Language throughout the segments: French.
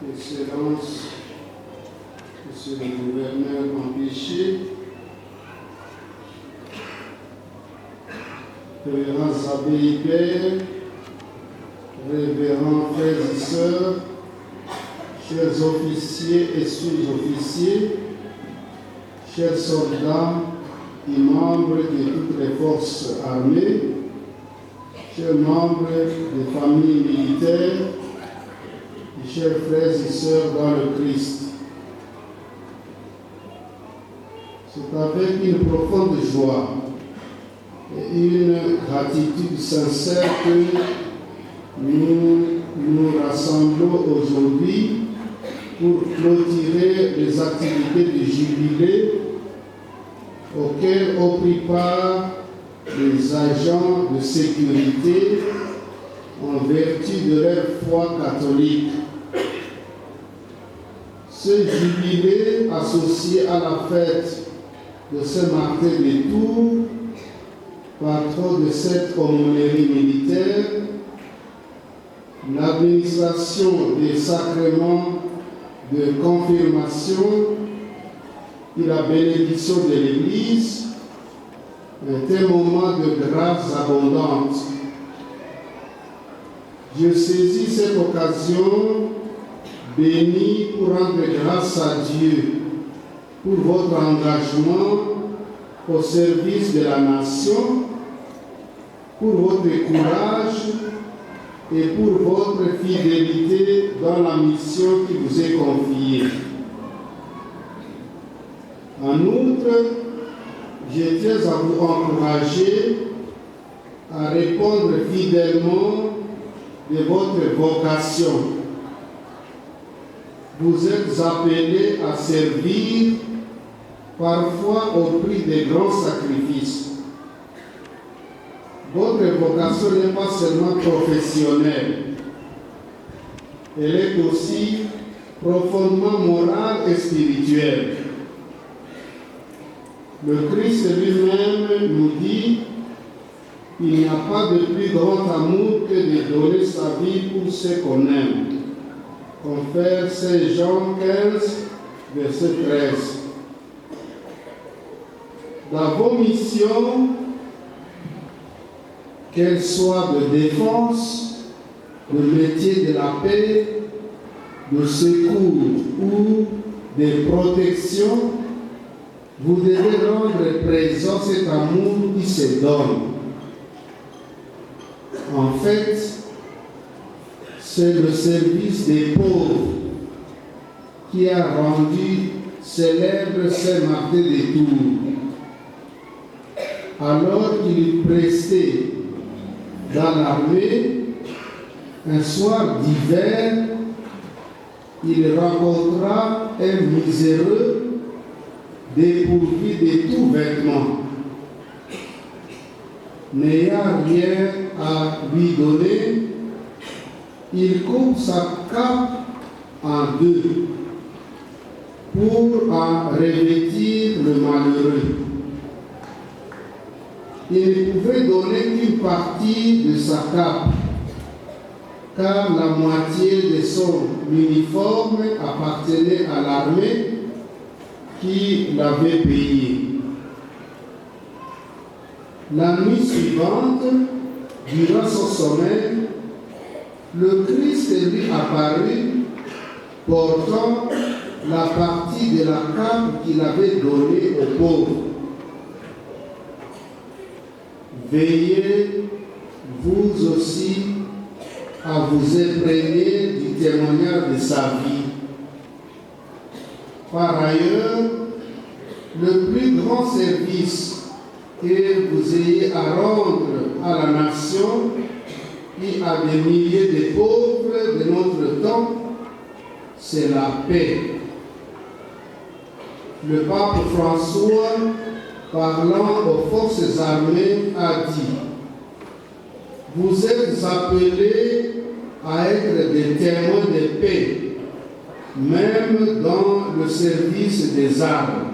Excellence, Monsieur le gouverneur empêché, révérends abbés et pères, révérends frères et sœurs, chers officiers et sous-officiers, chers soldats et membres de toutes les forces armées, chers membres des familles militaires, et chers frères et sœurs dans le Christ. C'est avec une profonde joie et une gratitude sincère que nous nous rassemblons aujourd'hui pour clôturer les activités du jubilé auxquelles ont pris part les agents de sécurité en vertu de leur foi catholique. Ce jubilé associé à la fête de Saint-Martin de Tours, patron de cette aumônerie militaire, l'administration des sacrements de confirmation et la bénédiction de l'Église est un moment de grâce abondante. Je saisis cette occasion bénie pour rendre grâce à Dieu pour votre engagement au service de la nation, pour votre courage et pour votre fidélité dans la mission qui vous est confiée. En outre, je tiens à vous encourager à répondre fidèlement de votre vocation. Vous êtes appelés à servir, parfois au prix de grands sacrifices. Votre vocation n'est pas seulement professionnelle, elle est aussi profondément morale et spirituelle. Le Christ lui-même nous dit qu'il n'y a pas de plus grand amour que de donner sa vie pour ceux qu'on aime. Confère Saint Jean 15, verset 13. Dans vos missions, qu'elles soient de défense, de métier de la paix, de secours ou de protection, vous devez rendre présent cet amour qui se donne. En fait, c'est le service des pauvres qui a rendu célèbre Saint-Martin de Tours. Alors qu'il prestait dans l'armée, un soir d'hiver, il rencontra un miséreux dépourvu de tout vêtement. N'ayant rien à lui donner, il coupe sa cape en deux pour en revêtir le malheureux. Il ne pouvait donner qu'une partie de sa cape, car la moitié de son uniforme appartenait à l'armée qui l'avait payé. La nuit suivante, durant son sommeil, le Christ lui apparut portant la partie de la cape qu'il avait donnée aux pauvres. Veillez, vous aussi, à vous imprégner du témoignage de sa vie. Par ailleurs, le plus grand service que vous ayez à rendre à la nation et à des milliers de pauvres de notre temps, c'est la paix. Le pape François, parlant aux forces armées, a dit: vous êtes appelés à être des témoins de paix, même dans le service des armes,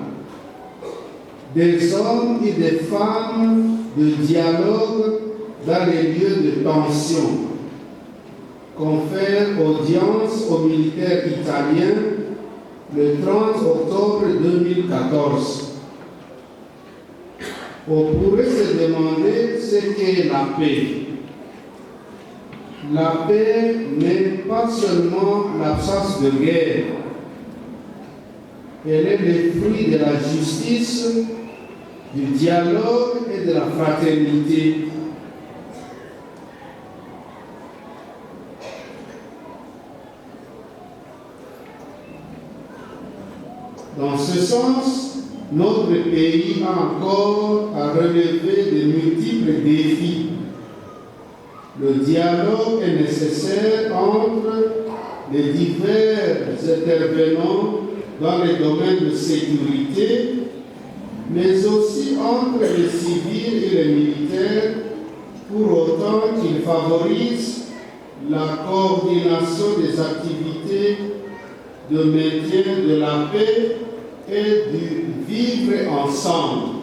des hommes et des femmes de dialogue dans les lieux de tension. confère audience aux militaires italiens le 30 octobre 2014. On pourrait se demander ce qu'est la paix. La paix n'est pas seulement l'absence de guerre. Elle est le fruit de la justice, du dialogue et de la fraternité. Dans ce sens, notre pays a encore à relever de multiples défis. Le dialogue est nécessaire entre les divers intervenants dans les domaines de sécurité, mais aussi entre les civils et les militaires, pour autant qu'ils favorisent la coordination des activités de maintien de la paix et du vivre ensemble.